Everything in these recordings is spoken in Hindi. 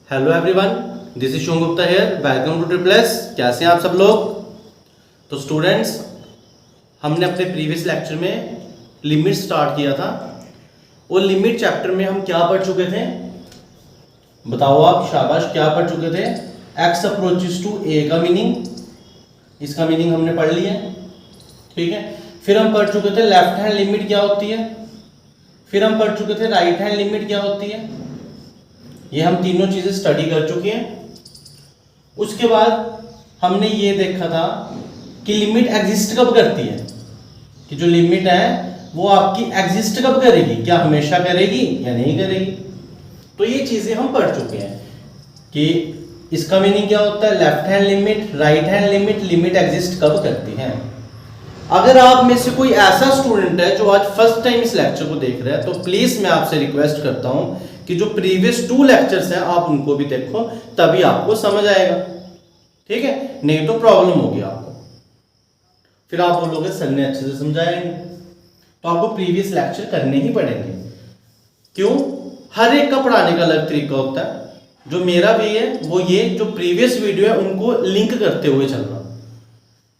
Hello everyone, this is Shubh Gupta here. Welcome to triple. कैसे हैं आप सब लोग? तो स्टूडेंट्स, हमने अपने प्रीवियस लेक्चर में लिमिट स्टार्ट किया था और लिमिट चैप्टर में हम क्या पढ़ चुके थे? बताओ आप, शाबाश, क्या पढ़ चुके थे? एक्स अप्रोचेस टू ए का मीनिंग, इसका मीनिंग हमने पढ़ लिया, ठीक है। फिर हम पढ़ चुके थे लेफ्ट हैंड लिमिट क्या होती है, फिर हम पढ़ चुके थे राइट हैंड लिमिट क्या होती है। ये हम तीनों चीजें स्टडी कर चुके हैं। उसके बाद हमने ये देखा था कि लिमिट एग्जिस्ट कब करती है, कि जो लिमिट है वो आपकी एग्जिस्ट कब करेगी, क्या हमेशा करेगी या नहीं करेगी। तो ये चीजें हम पढ़ चुके हैं कि इसका मीनिंग क्या होता है, left hand limit, right hand limit, limit exist कब करती है। अगर आप में से कोई ऐसा स्टूडेंट है जो आज फर्स्ट टाइम इस लेक्चर को देख रहा है, तो प्लीज मैं आपसे रिक्वेस्ट करता हूं कि जो प्रीवियस 2 लेक्चर्स हैं आप उनको भी देखो, तभी आपको समझ आएगा, ठीक है। नहीं तो प्रॉब्लम होगी आपको, फिर आप बोलोगे सर ने अच्छे से समझाया नहीं। तो आपको प्रीवियस लेक्चर करने ही पड़ेंगे। क्यों? हर एक का पढ़ाने का अलग तरीका होता है। जो मेरा भी है वो ये, जो प्रीवियस वीडियो है उनको लिंक करते हुए चलना,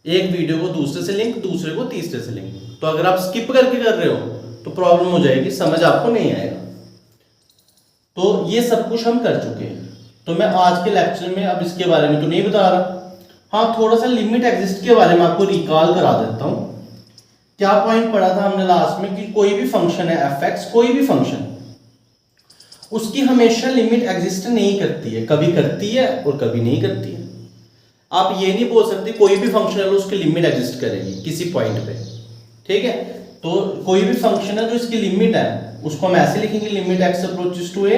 एक वीडियो को दूसरे से लिंक, दूसरे को तीसरे से लिंक। तो अगर आप स्किप करके कर रहे हो तो प्रॉब्लम हो जाएगी, समझ आपको नहीं आएगा। तो ये सब कुछ हम कर चुके हैं। तो मैं आज के लेक्चर में अब इसके बारे में तो नहीं बता रहा, हाँ थोड़ा सा लिमिट एग्जिस्ट के बारे में आपको रिकॉल करा देता हूं। क्या पॉइंट पढ़ा था हमने लास्ट में कि कोई भी फंक्शन है एफ एक्स, कोई भी फंक्शन, उसकी हमेशा लिमिट एग्जिस्ट नहीं करती है, कभी करती है और कभी नहीं करती है। आप ये नहीं बोल सकते कोई भी फंक्शन है उसकी लिमिट एग्जिस्ट करेगी किसी पॉइंट पे, ठीक है। तो कोई भी फंक्शन है जो इसकी लिमिट है उसको हम ऐसे लिखेंगे, limit x approaches to a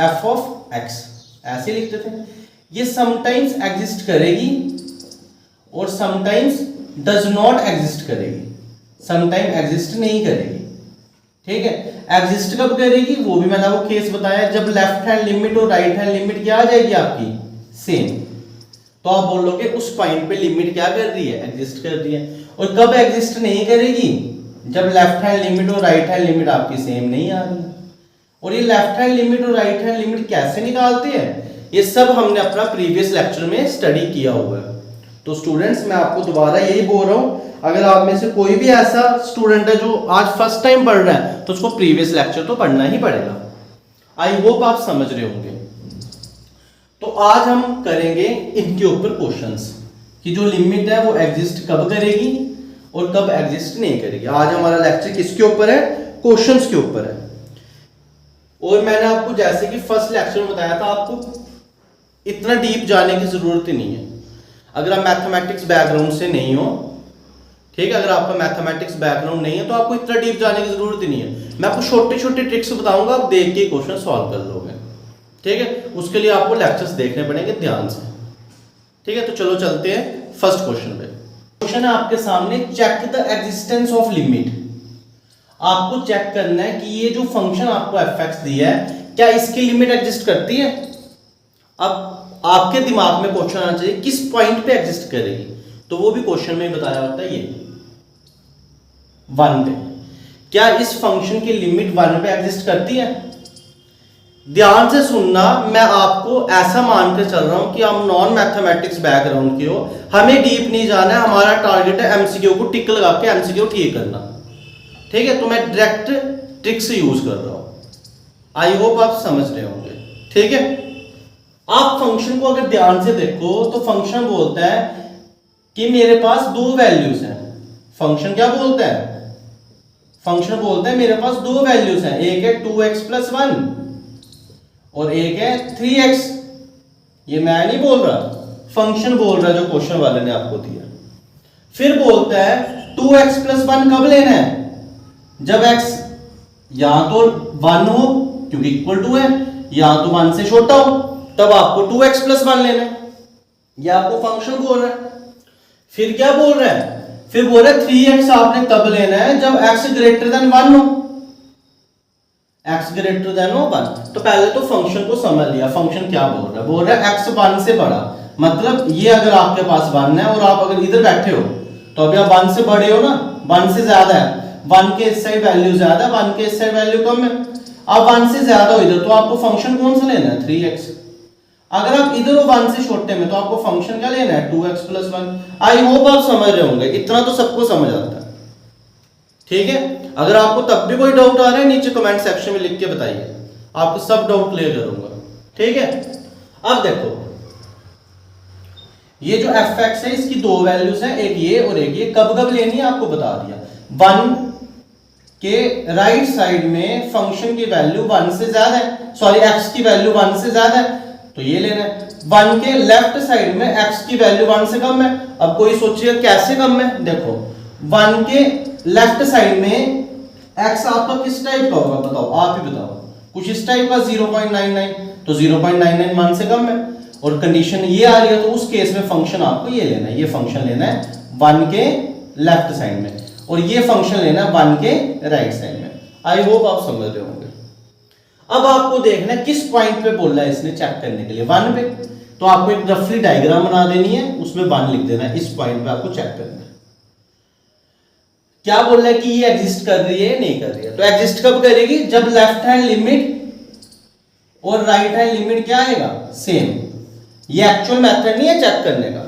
f of x, ऐसे लिखते थे। ये समटाइम्स एग्जिस्ट करेगी और समटाइम्स डज नॉट एग्जिस्ट करेगी, समटाइम एग्जिस्ट नहीं करेगी, ठीक है। एग्जिस्ट कब करेगी वो भी मैंने आपको केस बताया, जब लेफ्ट हैंड लिमिट और राइट हैंड लिमिट क्या आ जाएगी आपकी सेम। तो आप बोलोगे उस पॉइंट पे लिमिट क्या कर रही है, एग्जिस्ट कर रही है। और कब एग्जिस्ट नहीं करेगी, जब लेफ्ट हैंड लिमिट और राइट हैंड लिमिट आपकी सेम नहीं आ रही। और ये लेफ्ट हैंड लिमिट और राइट हैंड लिमिट कैसे निकालते हैं, ये सब हमने अपना प्रीवियस लेक्चर में स्टडी किया हुआ है। तो स्टूडेंट्स, मैं आपको दोबारा यही बोल रहा हूं, अगर आप में से कोई भी ऐसा स्टूडेंट है जो आज फर्स्ट टाइम पढ़ रहा है तो उसको प्रीवियस लेक्चर तो पढ़ना ही पड़ेगा। आई होप आप समझ रहे होंगे। तो आज हम करेंगे इनके ऊपर क्वेश्चंस कि जो लिमिट है वो एग्जिस्ट कब करेगी और कब एग्जिस्ट नहीं करेगी। आज हमारा लेक्चर किसके ऊपर है, क्वेश्चंस के ऊपर है। और मैंने आपको जैसे कि फर्स्ट लेक्चर में बताया था, आपको इतना डीप जाने की जरूरत ही नहीं है अगर आप मैथमेटिक्स बैकग्राउंड से नहीं हो, ठीक है। अगर आपका मैथमेटिक्स बैकग्राउंड नहीं है तो आपको इतना डीप जाने की जरूरत ही नहीं है। मैं आपको छोटे छोटे ट्रिक्स बताऊंगा, आप देख के क्वेश्चन सॉल्व कर लोगे, ठीक है। उसके लिए आपको लेक्चर्स देखने पड़ेंगे ध्यान से, ठीक है। तो चलो चलते हैं फर्स्ट क्वेश्चन पे। क्वेश्चन है आपके सामने, check the existence of limit. आपको चेक करना है कि ये जो फंक्शन आपको एफ एक्स दिया है क्या इसकी लिमिट एग्जिस्ट करती है। अब आपके दिमाग में क्वेश्चन आना चाहिए किस पॉइंट पे एग्जिस्ट करेगी, तो वो भी क्वेश्चन में बताया होता है, ये 1 पे। क्या इस फंक्शन की लिमिट 1 पे एग्जिस्ट करती है। ध्यान से सुनना, मैं आपको ऐसा मानकर चल रहा हूं कि हम नॉन मैथमेटिक्स बैकग्राउंड के हो, हमें डीप नहीं जाना है, हमारा टारगेट है एमसीक्यू को टिक लगा के एमसीक्यू ठीक करना, ठीक है। तो मैं डायरेक्ट ट्रिक्स यूज कर रहा हूं, आई होप आप समझ रहे होंगे, ठीक है। आप फंक्शन को अगर ध्यान से देखो तो फंक्शन बोलता है कि मेरे पास 2 वैल्यूज हैं। फंक्शन क्या बोलता है, फंक्शन बोलता है मेरे पास 2 वैल्यूज हैं, एक है 2x + 1 और एक है 3x। ये मैं नहीं बोल रहा, फंक्शन बोल रहा है जो क्वेश्चन वाले ने आपको दिया। फिर बोलता है 2x + 1 कब लेना है, जब x या तो 1 हो क्योंकि इक्वल टू है, या तो 1 से छोटा हो, तब आपको 2x + 1 लेना है। ये आपको फंक्शन बोल रहा है। फिर क्या बोल रहा है, फिर बोल रहा है 3x आपने तब लेना है जब x ग्रेटर देन 1 हो, x ग्रेटर देन 1। तो पहले तो फंक्शन को समझ लिया, फंक्शन क्या बोल रहा है x 1 से बड़ा, मतलब ये अगर आपके पास 1 है और आप अगर इधर बैठे हो तो अभी आप 1 से बड़े हो ना, 1 से ज्यादा है, 1 के इस साइड वैल्यू ज्यादा, 1 के इस साइड वैल्यू कम है, अब 1 से ज्यादा हो इधर, तो आपको फंक्शन कौन सा लेना है, 3x। अगर आप इधर हो 1 से छोटे में तो आपको फंक्शन क्या लेना है 2x + 1। आई होप आप समझ रहे होंगे, इतना तो सबको समझ आता है। ठीक है, अगर आपको तब भी कोई डाउट आ रहा है नीचे कमेंट सेक्शन में लिख के बताइए, आपको सब डाउट क्लियर करूंगा। ठीक है, अब देखो ये जो fx है इसकी दो वैल्यूज हैं, एक ये और एक ये। कब कब लेनी है आपको बता दिया। 1 के राइट साइड में फंक्शन की वैल्यू 1 से ज्यादा है, सॉरी x की वैल्यू 1 से ज्यादा है तो ये लेना है। 1 के लेफ्ट साइड में x की वैल्यू 1 से कम है। अब कोई सोचिएगा कैसे कम है, देखो 1 के लेफ्ट साइड में x आपका किस टाइप का होगा बताओ, आप ही बताओ। कुछ इस टाइप का 0.99, तो 0.99 1 से कम है और कंडीशन ये आ रही है, तो उस केस में फंक्शन आपको ये लेना है, ये फंक्शन लेना है 1 के लेफ्ट साइड में और ये फंक्शन लेना है 1 के राइट साइड में। आई होप आप समझ रहे होंगे। अब आपको देखना है किस पॉइंट पे बोल रहा है इसने चेक करने के लिए, 1 पे। तो आपको एक रफली डायग्राम बना देनी है, उसमें 1 लिख देना है, इस पॉइंट पे आपको चेक करना है क्या बोल रहा है कि ये एग्जिस्ट कर रही है नहीं कर रही है। तो एग्जिस्ट कब करेगी, जब लेफ्ट हैंड लिमिट और राइट हैंड लिमिट क्या आएगा सेम। ये एक्चुअल मेथड नहीं है चेक करने का,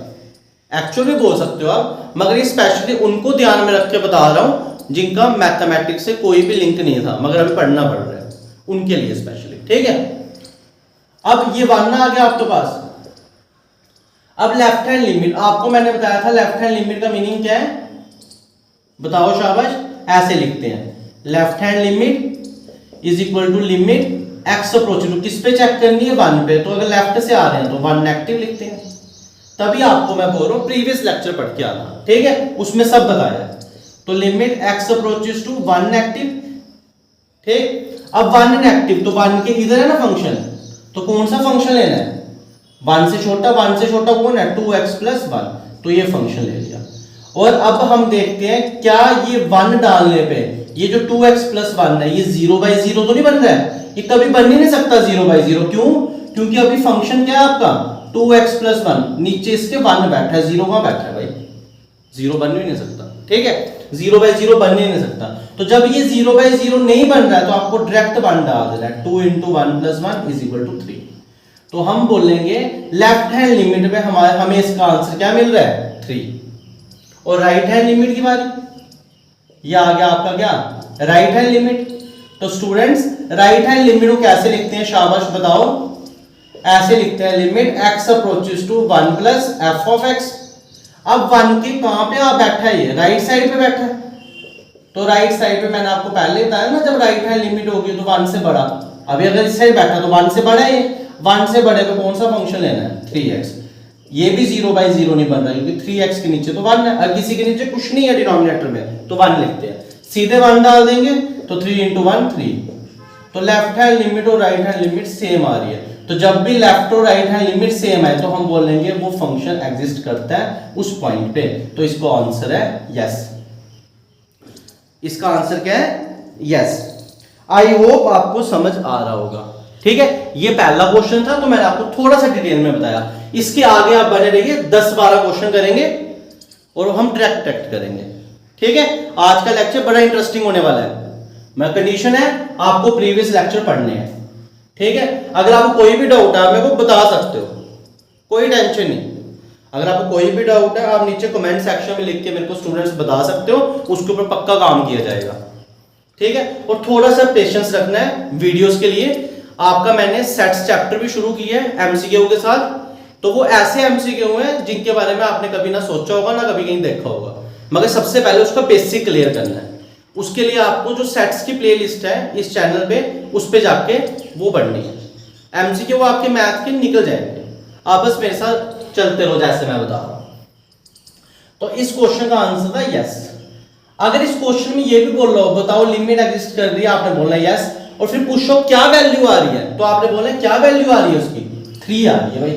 एक्चुअल भी बोल सकते हो आप, मगर ये स्पेशली उनको ध्यान में रख के बता रहा हूं जिनका मैथमेटिक्स से कोई भी लिंक नहीं था मगर अभी पढ़ना पड़ रहा है, उनके लिए स्पेशली। ठीक है, अब ये 1 आ गया आपके पास। अब लेफ्ट हैंड लिमिट आपको मैंने बताया था, लेफ्ट हैंड लिमिट का मीनिंग क्या है बताओ शाबाश। ऐसे लिखते हैं, left hand limit is equal to limit x approaching to, किस पे चेक करनी है 1 पे। तो अगर लेफ्ट से आ रहे हैं तो 1 नेगेटिव लिखते हैं। तभी आपको मैं बोल रहा हूं प्रीवियस लेक्चर पढ़ के आना, ठीक है, उसमें सब बताया है। तो limit x approaches to 1 negative. ठीक, अब 1 नेगेटिव तो 1 के इधर है ना फंक्शन, तो कौन सा फंक्शन लेना है 1 से छोटा। 1 से छोटा कौन है 2x + 1, तो ये फंक्शन ले लिया। और अब हम देखते हैं क्या ये 1 डालने पे ये जो 2x + 1 है ये 0/0 तो नहीं बन रहा है, ये कभी बन ही नहीं सकता 0/0। क्यों, क्योंकि अभी फंक्शन क्या है आपका 2x + 1, नीचे इसके 1 बैठा है, 0 कहां बैठा है भाई, 0 बन ही नहीं सकता। ठीक है, 0/0 बन ही नहीं सकता। तो जब ये 0/0 नहीं बन रहा है तो आपको डायरेक्ट 1 डाल देना है, 2 × 1 + 1 = 3। तो हम बोलेंगे लेफ्ट हैंड लिमिट में हमें इसका आंसर क्या मिल रहा है 3। और राइट हैंड लिमिट की बारी, ये आ गया आपका क्या राइट हैंड लिमिट। तो स्टूडेंट्स राइट हैंड लिमिट को कैसे लिखते हैं शाबाश बताओ। ऐसे लिखते हैं limit x approaches to 1 + f(x). अब 1 के कहां पे आ बैठा है, ये राइट साइड पे बैठा है। तो राइट साइड पे मैंने आपको पहले बताया ना, जब राइट हैंड लिमिट होगी तो 1 से बड़ा। अभी अगर इस साइड बैठा तो 1 से बड़ा है, 1 से बड़े पे कौन सा फंक्शन लेना है 3x। ये भी 0/0 नहीं बन रहा क्योंकि 3x के नीचे तो 1 है, और किसी के नीचे कुछ नहीं है डिनोमिनेटर में, तो 1 लिखते हैं। सीधे 1 डाल देंगे तो 3 × 1 3। तो लेफ्ट हैंड लिमिट और राइट हैंड लिमिट सेम आ रही है। तो जब भी लेफ्ट और राइट हैंड लिमिट सेम है तो हम बोलेंगे वो फंक्शन एग्जिस्ट करता है उस पॉइंट पे। तो इसका आंसर है यस। इसका आंसर क्या है यस। आई होप आपको समझ आ रहा होगा। ठीक है, ये पहला क्वेश्चन था तो मैंने आपको थोड़ा सा डिटेल में बताया। इसके आगे आप बने रहिए, 10-12 क्वेश्चन करेंगे और हम डायरेक्ट करेंगे। ठीक है, आज का लेक्चर बड़ा इंटरेस्टिंग होने वाला है। मैं कंडीशन है आपको प्रीवियस लेक्चर पढ़ने हैं। ठीक है, अगर आपको कोई भी डाउट है आप मेरे को बता सकते हो, कोई टेंशन नहीं। अगर आपको कोई भी डाउट है आप नीचे कमेंट सेक्शन में लिख के मेरे को स्टूडेंट्स बता सकते हो, उसके ऊपर पक्का काम किया जाएगा। ठीक है, और थोड़ा सा पेशेंस रखना है वीडियोस के लिए। आपका मैंने सेट्स चैप्टर भी शुरू किया है एमसीक्यू के साथ, तो वो ऐसे एमसीक्यू हैं जिनके बारे में आपने कभी ना सोचा होगा ना कभी कहीं देखा होगा, मगर सबसे पहले उसका बेसिक क्लियर करना है। उसके लिए आपको जो सेट्स की प्लेलिस्ट है इस चैनल पे, उस पे जाके वो पढ़नी है। एमसीक्यू आपके मैथ के निकल जाएंगे, आप बस मेरे साथ चलते रहो जैसे मैं बता रहा हूं। तो इस क्वेश्चन का आंसर था यस। अगर इस क्वेश्चन में ये भी बोल रहा हो बताओ लिमिट एग्जिस्ट कर रही है, आपने बोलना यस, और फिर पूछो क्या वैल्यू आ रही है, तो आपने बोलना क्या वैल्यू आ रही है उसकी 3 आ रही है भाई।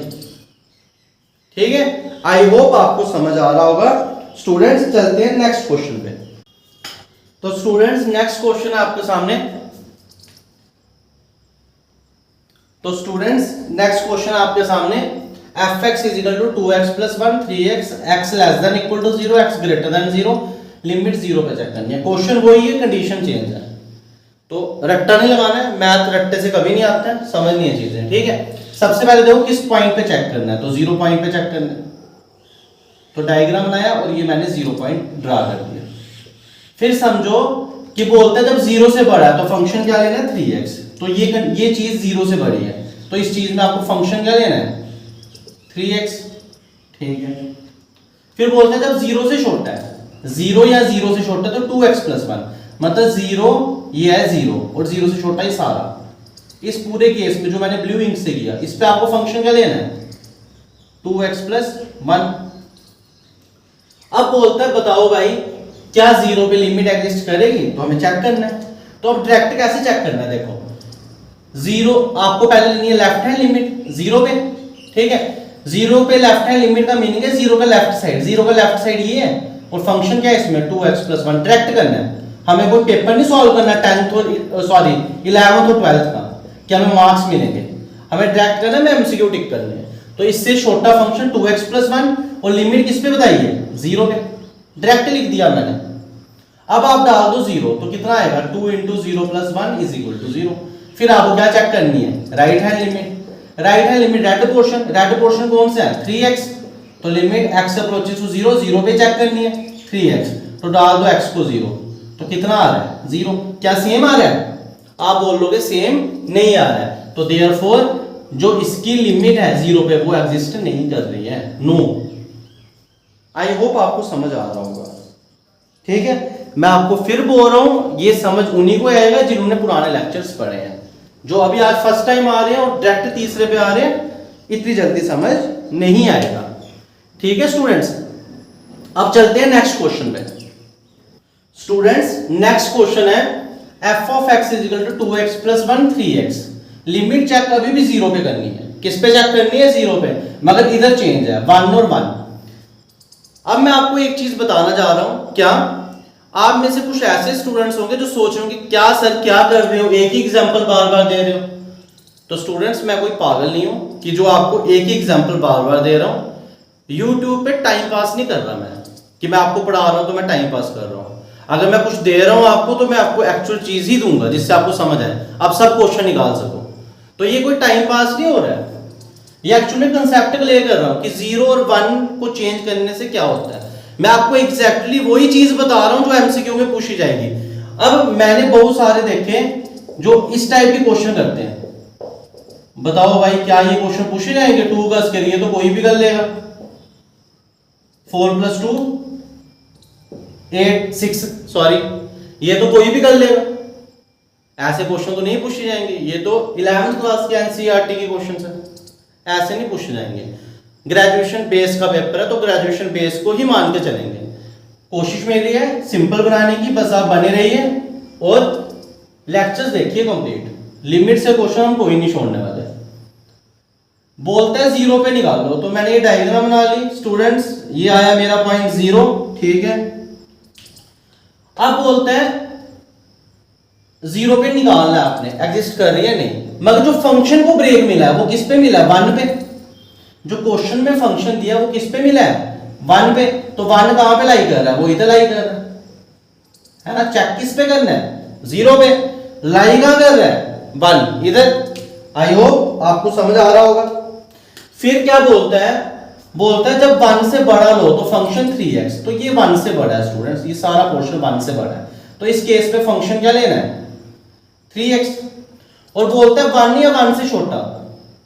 ठीक है, आई होप आपको समझ आ रहा होगा। स्टूडेंट्स चलते हैं नेक्स्ट क्वेश्चन पे। तो स्टूडेंट्स नेक्स्ट क्वेश्चन है आपके सामने। तो स्टूडेंट्स नेक्स्ट क्वेश्चन आपके सामने fx = 2x + 1 3x x <= 0 x <= 0 limit 0 पे चेक करनी है। क्वेश्चन वही है, कंडीशन चेंज है। तो रट्टा नहीं लगाना है, मैथ रट्टे से कभी नहीं आता है, समझनी है चीजें। ठीक है, सबसे पहले देखो किस पॉइंट पे चेक करना है, तो 0 पॉइंट पे चेक करना है। तो डायग्राम बनाया और ये मैंने 0 पॉइंट ड्रा कर दिया। फिर समझो कि बोलता है जब 0 से बड़ा है तो फंक्शन क्या लेना है 3x, तो ये चीज 0 से बड़ी है तो इस चीज में आपको फंक्शन क्या लेना है 3x, ठीक है। फिर बोलते हैं जब 0 से छोटा है, 0 या 0 से छोटा है तो 2x + 1, मतलब 0 ये है 0 और 0 से छोटा ही सारा। इस पूरे केस में जो मैंने ब्लू इंक से किया इस पे आपको फंक्शन क्या लेना है 2x + 1। अब बोलता है बताओ भाई क्या 0 पे लिमिट एग्जिस्ट करेगी, तो हमें चेक करना है। तो अब डायरेक्ट कैसे चेक करना है, देखो 0 आपको पहले लेनी है लेफ्ट हैंड लिमिट 0 पे, ठीक है। 0 पे लेफ्ट हैंड लिमिट का मीनिंग है 0 का लेफ्ट साइड, 0 का लेफ्ट साइड ये है और फंक्शन क्या है इसमें 2x + 1। डायरेक्ट करना है, हमें कोई पेपर नहीं सॉल्व करना 10th और 11th और 12th का कि हमें मार्क्स मिलेंगे, हमें डायरेक्ट करना है, हमें एमसीक्यू टिक करने हैं। तो इससे छोटा फंक्शन 2x + 1 और लिमिट किस पे बताई है 0 पे, डायरेक्ट लिख दिया मैंने। अब आप डाल दो 0 तो कितना आएगा 2 × 0 + 1 = 0। फिर आपको क्या चेक करनी है right hand limit, right hand limit red portion कौन सा है 3x, तो लिमिट x अप्रोचेस टू 0, 0 पे चेक करनी है 3x, तो डाल दो x को 0, तो कितना आ रहा है 0। क्या सेम आ रहा है, आप बोल लोगे सेम नहीं आ रहा है, तो देयरफॉर जो इसकी लिमिट है 0 पे वो एग्जिस्ट नहीं कर रही है, नो। आई होप आपको समझ आ रहा होगा, ठीक है। मैं आपको फिर बोल रहा हूं ये समझ उन्हीं को आएगा जिन्होंने पुराने लेक्चर्स पढ़े हैं, जो अभी आज फर्स्ट टाइम आ रहे हैं और डायरेक्ट तीसरे पे आ रहे हैं इतनी जल्दी समझ नहीं आएगा, ठीक है स्टूडेंट्स। अब चलते हैं नेक्स्ट क्वेश्चन पे। स्टूडेंट्स नेक्स्ट क्वेश्चन है f(x) = 2x + 1 3x। Limit check कभी भी 0 पे करनी है, किस पे चेक करनी है 0 पे, मगर इधर चेंज है 1 और 1। अब मैं आपको एक चीज बताना जा रहा हूं, क्या आप में से कुछ ऐसे स्टूडेंट्स होंगे जो सोच रहे होंगे क्या सर क्या कर रहे हो, एक ही एग्जांपल बार बार दे रहे हो। तो स्टूडेंट्स मैं कोई पागल नहीं हूं कि जो आपको एक ही एग्जांपल बार बार दे रहा हूं। यूट्यूब पे टाइम पास नहीं कर रहा मैं, कि मैं आपको पढ़ा रहा हूं तो मैं टाइम पास कर रहा हूं। अगर मैं कुछ दे रहा हूं आपको तो मैं आपको एक्चुअल चीज ही दूंगा जिससे आपको समझ आए, आप सब क्वेश्चन निकाल सको। तो ये कोई टाइम पास नहीं हो रहा है, ये एक्चुअली कंसेप्ट क्लियर कर रहा हूं कि 0 और 1 को चेंज करने से क्या होता है। मैं आपको एग्जैक्टली वही चीज बता रहा हूं जो एमसीक्यू में पूछी जाएगी। अब मैंने बहुत सारे देखे जो इस टाइप के क्वेश्चन करते हैं, बताओ भाई क्या ये क्वेश्चन पूछे जाएंगे 2 का स्क्वायर, ये तो कोई भी कर लेगा। 4 + 2 8 6 सॉरी ये तो कोई भी कर लेगा, ऐसे क्वेश्चन तो नहीं पूछे जाएंगे, ये तो 11th क्लास के एनसीईआरटी के क्वेश्चन है, ऐसे नहीं पूछे जाएंगे। ग्रेजुएशन बेस का पेपर है तो ग्रेजुएशन बेस को ही मान के चलेंगे। कोशिश मेरी है सिंपल बनाने की, बस आप बने रहिए और लेक्चर्स देखिए कंप्लीट। लिमिट से क्वेश्चन हम कोई नहीं छोड़ने वाले। बोलते हैं 0 पे निकाल लो, तो मैंने ये डायग्राम बना ली स्टूडेंट्स, ये आया मेरा पॉइंट 0, ठीक है। अब बोलते हैं 0 पे निकालना है आपने, एग्जिस्ट कर रही है नहीं, मगर जो फंक्शन को ब्रेक मिला है वो किस पे मिला है 1 पे। जो क्वेश्चन में फंक्शन दिया वो किस पे मिला है 1 पे, तो 1 कहां पे लाई कर रहा है, वो इधर लाई कर रहा है ना। चेक किस पे करना है 0 पे, लाई कहां कर रहा है 1 इधर। आई होप आपको समझ आ रहा होगा। फिर क्या बोलता है जब 1 से बड़ा लो तो फंक्शन 3x, तो ये 1 से बड़ा है स्टूडेंट्स, ये सारा पोर्शन 1 से बड़ा है, तो इस केस पे फंक्शन क्या लेना है 3x। और बोलता है 1 या 1 से छोटा,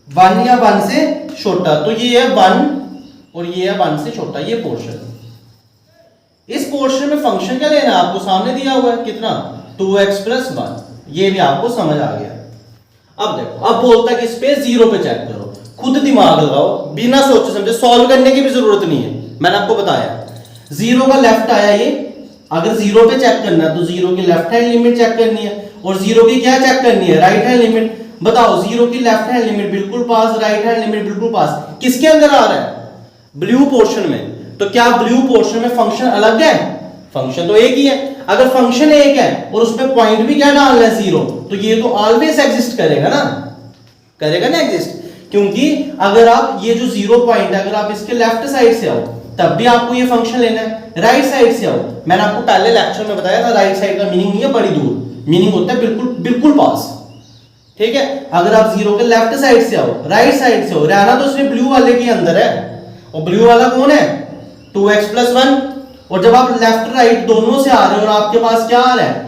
1 या 1 से छोटा, तो ये है 1 और ये है 1 से छोटा, ये पोर्शन। इस पोर्शन में फंक्शन क्या लेना है आपको सामने दिया हुआ है कितना 2x + 1, ये भी आपको समझ आ गया। अब देखो, अब बोलता है कि इस पे 0 पे चेक करो, खुद दिमाग लगाओ, बिना सोचे समझे, सॉल्व करने की भी जरूरत नहीं है, मैंने आपको बताया 0 का लेफ्ट आया ये, अगर 0 पे चेक करना है तो 0 की लेफ्ट हैंड लिमिट चेक करनी है और 0 की क्या चेक करनी है राइट हैंड लिमिट। बताओ 0 की लेफ्ट हैंड लिमिट बिल्कुल पास, राइट हैंड लिमिट बिल्कुल पास, किसके अंदर आ रहा है ब्लू पोर्शन में। तो क्या ब्लू पोर्शन में फंक्शन अलग है, फंक्शन तो एक ही है। अगर फंक्शन एक है और उसमें पॉइंट भी क्या डालना है 0, तो ये तो ऑलवेज एग्जिस्ट करेगा ना, करेगा ना एग्जिस्ट। क्योंकि अगर आप ये जो 0 पॉइंट है अगर आप इसके लेफ्ट साइड से आओ तब भी आपको ये फंक्शन लेना है, राइट साइड से आओ, मैंने आपको पहले लेक्चर में बताया था राइट साइड का मीनिंग नहीं है बड़ी दूर, मीनिंग होता है बिल्कुल बिल्कुल पास। ठीक है, अगर आप जीरो के लेफ्ट साइड से आओ, राइट साइड से हो, रहना तो उसमें ब्लू वाले के अंदर है, और ब्लू वाला कौन है 2x प्लस 1। और जब आप लेफ्ट राइट दोनों से आ रहे हो और आपके पास क्या आ रहा है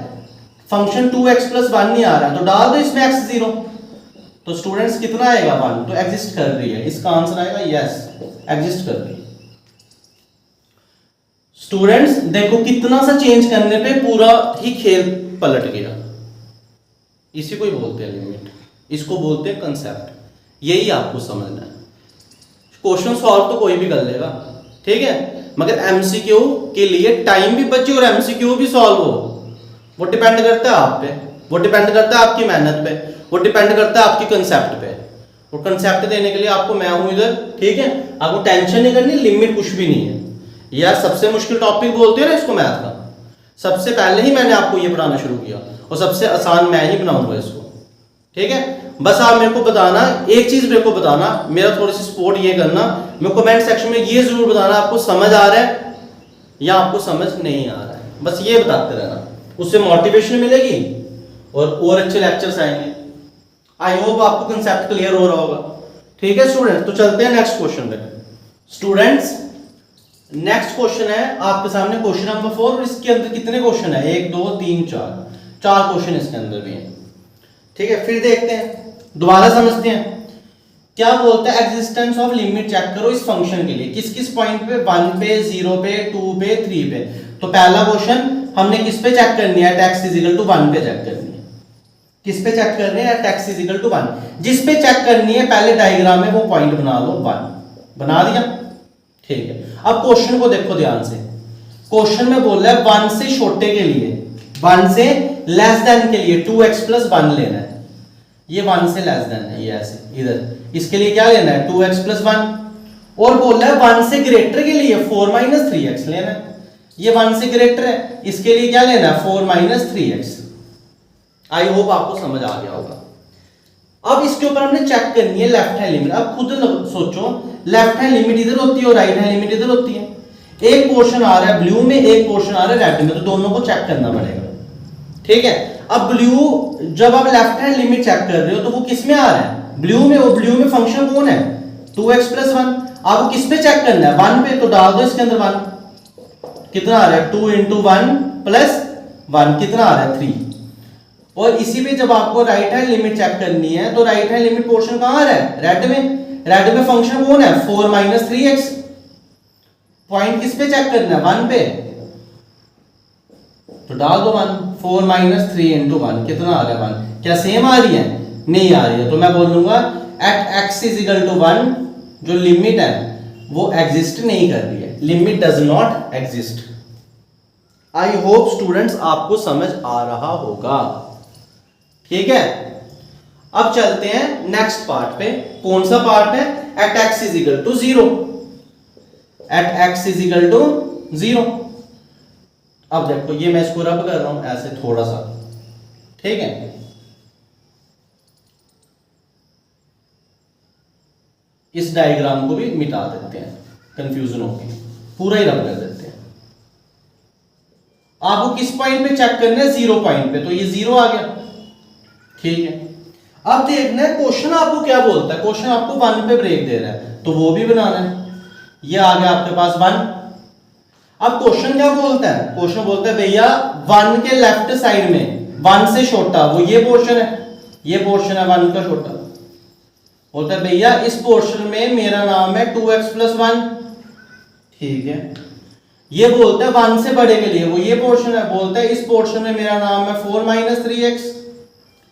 फंक्शन 2x प्लस 1 नहीं आ रहा, तो डाल दो इसमें x 0, तो स्टूडेंट्स कितना आएगा 1, तो एग्जिस्ट कर रही है, इसका आंसर आएगा यस, एग्जिस्ट कर रही है। स्टूडेंट्स देखो कितना सा चेंज करने पे पूरा ही खेल पलट गया। इसी को ही बोलते हैं लिमिट, इसको बोलते हैं कंसेप्ट, यही आपको समझना है। क्वेश्चन सॉल्व तो कोई भी कर लेगा, ठीक है, मगर एमसीक्यू के लिए टाइम भी बचे और एमसीक्यू भी सॉल्व हो, वो डिपेंड करता है आप पे, वो डिपेंड करता है आपकी मेहनत पे, वो डिपेंड करता है आपकी कंसेप्ट पे। और कंसेप्ट देने के लिए आपको मैं हूं इधर, ठीक है, आपको टेंशन नहीं करनी, लिमिट कुछ भी नहीं है। यार सबसे मुश्किल टॉपिक बोलते हैं ना इसको मैथ का, सबसे पहले ही मैंने आपको ये पढ़ाना शुरू किया और सबसे आसान मैं ही बनाऊंगा इसको, ठीक है। बस आप मेरे को बताना, एक चीज मेरे को बताना, मेरा थोड़ी सी सपोर्ट ये करना, मेरे को कमेंट सेक्शन में ये जरूर बताना आपको समझ आ रहा है या आपको समझ नहीं आ रहा है, बस ये बताते रहना, उससे मोटिवेशन मिलेगी और अच्छे लेक्चर्स आएंगे। आई होप आपको कंसेप्ट क्लियर हो रहा होगा, ठीक है स्टूडेंट्स। तो चलते हैं नेक्स्ट क्वेश्चन पे। स्टूडेंट्स नेक्स्ट क्वेश्चन है आपके सामने क्वेश्चन नंबर 4, और इसके अंदर कितने क्वेश्चन है 1 2 3 4 क्वेश्चन इसके अंदर भी हैं, ठीक है। फिर देखते हैं, दोबारा समझते हैं क्या बोलता है। एग्जिस्टेंस ऑफ लिमिट चेक करो इस फंक्शन के लिए, किस किस पॉइंट पे, 1 पे 0 पे 2 पे 3 पे। तो पहला क्वेश्चन हमने किस पे चेक करनी है, x इक्वल टू 1 पे चेक करनी है। किस पे चेक करनी है, x इक्वल टू 1, जिस पे चेक करनी है पहले डायग्राम में वो पॉइंट बना लो 1, बना दिया, ठीक है। अब क्वेश्चन को देखो ध्यान से, क्वेश्चन में बोल रहा है 1 से छोटे के लिए, 1 से लेस देन के लिए 2x प्लस 1 लेना है, ये 1 से लेस देन है, ये ऐसे इधर, इसके लिए क्या लेना है 2x प्लस 1, और बोल रहा है 1 से ग्रेटर के लिए 4 माइनस 3x लेना है, ये 1 से ग्रेटर है, इसके लिए क्या लेना है 4 माइनस 3x। आई होप आपको समझ आ गया होगा। अब इसके ऊपर हमने चेक करनी है लेफ्ट हैंड लिमिट। अब खुद सोचो, लेफ्ट हैंड लिमिट इधर होती है और राइट हैंड लिमिट इधर होती है। एक पोर्शन आ रहा है ब्लू में, एक पोर्शन आ रहा है रेड में, तो दोनों को चेक करना पड़ेगा, ठीक है। अब ब्लू, जब आप लेफ्ट हैंड लिमिट चेक कर रहे हो तो वो किस में आ रहा है, ब्लू में, और ब्लू में फंक्शन कौन है 2x प्लस 1, आपको किस पे चेक करना है 1 पे, तो डाल दो इसके अंदर 1, कितना आ रहा है 2 इंटू 1 प्लस 1, कितना आ रहा है 3। और इसी पे जब आपको राइट हैंड लिमिट चेक करनी है तो राइट हैंड लिमिट पोर्शन कहां आ रहा है रेड में, रेड में फंक्शन कौन है 4 माइनस 3x, पॉइंट किस पे चेक करना है 1 पे, तो डाल दो 1, 4 माइनस 3 इंटू 1, कितना आ रहा है 1, क्या सेम आ रही है, नहीं आ रही है, तो मैं बोलूंगा at x is equal to 1 जो लिमिट है वो एग्जिस्ट नहीं कर रही है, limit does not exist. I hope students आपको समझ आ रहा होगा, ठीक है। अब चलते हैं नेक्स्ट पार्ट पे, कौन सा पार्ट है, at x is equal to 0, at x is equal to 0। अब देखो ये मैं इसको रब कर रहा हूं ऐसे थोड़ा सा, ठीक है। इस डायग्राम को भी मिटा देते हैं, कंफ्यूजन होगी, पूरा ही रब कर देते हैं। आपको किस पॉइंट पे चेक करना है 0 पॉइंट पे, तो ये 0 आ गया, ठीक है। अब देखना है क्वेश्चन आपको क्या बोलता है, क्वेश्चन आपको 1 पे ब्रेक दे रहा है तो वो भी बनाना है, ये आ गया आपके पास 1। अब क्वेश्चन क्या बोलता है, क्वेश्चन बोलता है भैया 1 के लेफ्ट साइड में 1 से छोटा वो ये पोर्शन है, ये पोर्शन है 1 का छोटा, बोलता है भैया इस पोर्शन में मेरा नाम है 2x प्लस 1, ठीक है। ये बोलता है 1 से बड़े के लिए वो ये पोर्शन है, बोलता है इस पोर्शन में मेरा नाम है 4 माइनस 3x।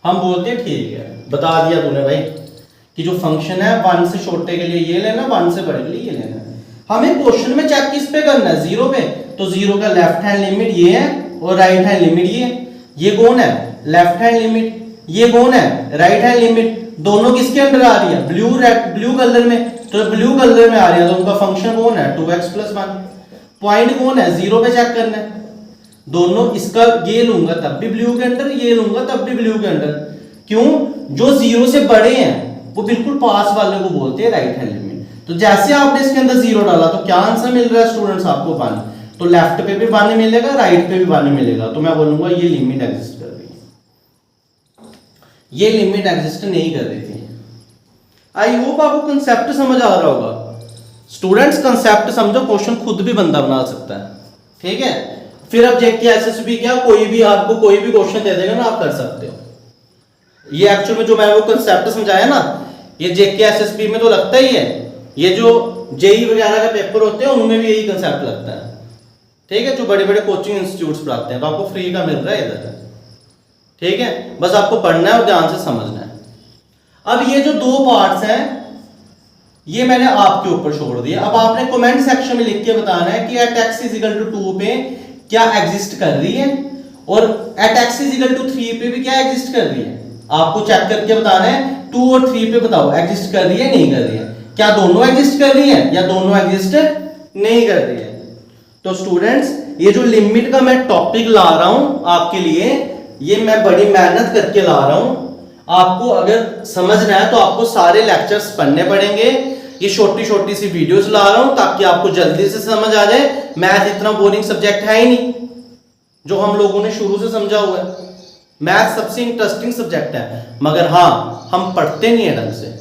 हम बोलते हैं ठीक है, बता दिया तूने भाई कि जो फंक्शन है 1 से छोटे के लिए ये लेना, 1 से बड़े के लिए ये लेना। हमें क्वेश्चन में चेक किस पे करना है 0 पे, तो 0 का लेफ्ट हैंड लिमिट ये है और राइट हैंड लिमिट ये कौन है लेफ्ट हैंड लिमिट, ये कौन है राइट हैंड लिमिट, दोनों किसके अंदर आ रही है ब्लू, रेड, ब्लू कलर में, तो ब्लू कलर में आ रही है तो उनका फंक्शन कौन है 2x प्लस 1। पॉइंट कौन है 0 पे चेक करना है, दोनों, इसका ये लूंगा तब भी ब्लू के अंदर, ये लूंगा तब भी ब्लू के अंदर, क्यों, जो 0 से बड़े हैं वो बिल्कुल पास वाले को बोलते हैं राइट हैंड लिमिट। तो जैसे आपने इसके अंदर 0 डाला तो क्या आंसर मिल रहा है स्टूडेंट्स आपको 1, तो लेफ्ट पे भी 1 मिलेगा, राइट पे भी 1 मिलेगा, तो मैं बोलूंगा ये लिमिट एग्जिस्ट कर रही है। ये लिमिट एग्जिस्ट नहीं कर रही थी। आई होप आपको कंसेप्ट समझ आ रहा होगा। स्टूडेंट्स कंसेप्ट समझो, क्वेश्चन खुद भी बंदा बना सकता है, ठीक है। फिर अब जेके एसएसबी क्या, कोई भी आपको कोई भी क्वेश्चन दे देगा ना, आप कर सकते हो। ये एक्चुअल में जो मैं वो कंसेप्ट समझाया ना, ये जेके एसएसबी में तो लगता ही है, ये जो जेई वगैरह का पेपर होते हैं उनमें भी यही कंसेप्ट लगता है, ठीक है। जो बड़े बड़े कोचिंग इंस्टीट्यूट्स पढ़ाते हैं, तो आपको फ्री का मिल रहा है इधर, ठीक है। बस आपको पढ़ना है और ध्यान से समझना है। अब ये जो दो पार्ट्स हैं ये मैंने आपके ऊपर छोड़ दिया। अब आपने कमेंट सेक्शन में लिख के बताना है कि at x is equal to 2 पे क्या एग्जिस्ट कर रही है और at x is equal to 3 पे भी क्या एग्जिस्ट कर रही है। आपको चेक करके बताना है 2 और 3 पे बताओ एग्जिस्ट कर रही है नहीं कर रही है, क्या दोनों एग्जिस्ट कर रही है या दोनों एग्जिस्ट नहीं कर रही है। तो स्टूडेंट्स ये जो लिमिट का मैं टॉपिक ला रहा हूं आपके लिए, ये मैं बड़ी मेहनत करके ला रहा हूं। आपको अगर समझना है तो आपको सारे लेक्चर्स पढ़ने पड़ेंगे। ये छोटी छोटी सी वीडियोस ला रहा हूं ताकि आपको जल्दी से समझ आ जाए। मैथ इतना बोरिंग सब्जेक्ट है ही नहीं जो हम लोगों ने शुरू से समझा हुआ है। मैथ सबसे इंटरेस्टिंग सब्जेक्ट है, मगर हाँ हम पढ़ते नहीं है ढंग से।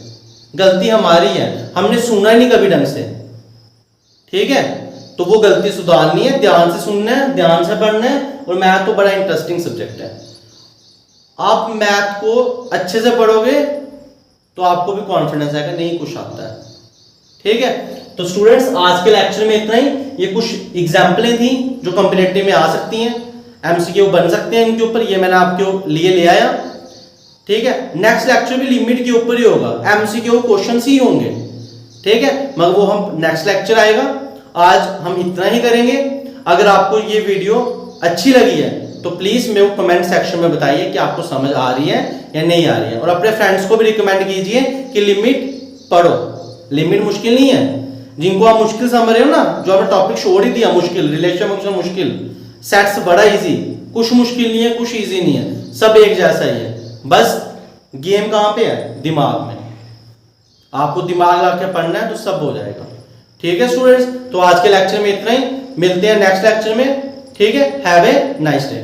गलती हमारी है, हमने सुना ही नहीं कभी ढंग से, ठीक है। तो वो गलती सुधारनी है, ध्यान से सुनना है, ध्यान से पढ़ना है। और मैथ तो बड़ा इंटरेस्टिंग सब्जेक्ट है। आप मैथ को अच्छे से पढ़ोगे तो आपको भी कॉन्फिडेंस आएगा, नहीं कुछ आता है, ठीक है। तो स्टूडेंट्स आज के लेक्चर में इतना ही। ये कुछ एग्जाम्पलें थी जो कॉम्पिटिटिव में आ सकती हैं, एमसीक्यू बन सकते हैं इनके ऊपर, ये मैंने आपके लिए ले आया, ठीक है। नेक्स्ट लेक्चर भी लिमिट के ऊपर ही होगा, एमसीक्यू क्वेश्चंस ही होंगे, ठीक है, मगर वो हम नेक्स्ट लेक्चर आएगा। आज हम इतना ही करेंगे। अगर आपको ये वीडियो अच्छी लगी है तो प्लीज मेरे को कमेंट सेक्शन में बताइए कि आपको समझ आ रही है या नहीं आ रही है। और अपने फ्रेंड्स को भी रिकमेंड कीजिए कि लिमिट पढ़ो। लिमिट मुश्किल नहीं है, जिनको आप मुश्किल समझ रहे हो ना, जो आपने टॉपिक छोड़ ही दिया मुश्किल, रिलेशन फंक्शन मुश्किल, सेट्स बड़ा इजी, कुछ मुश्किल नहीं है कुछ इजी नहीं है, सब एक जैसा ही है। बस गेम कहाँ पे है, दिमाग में। आपको दिमाग लगा के पढ़ना है तो सब हो जाएगा, ठीक है स्टूडेंट्स। तो आज के लेक्चर में इतना ही, मिलते हैं नेक्स्ट लेक्चर में, ठीक है। Have a nice day.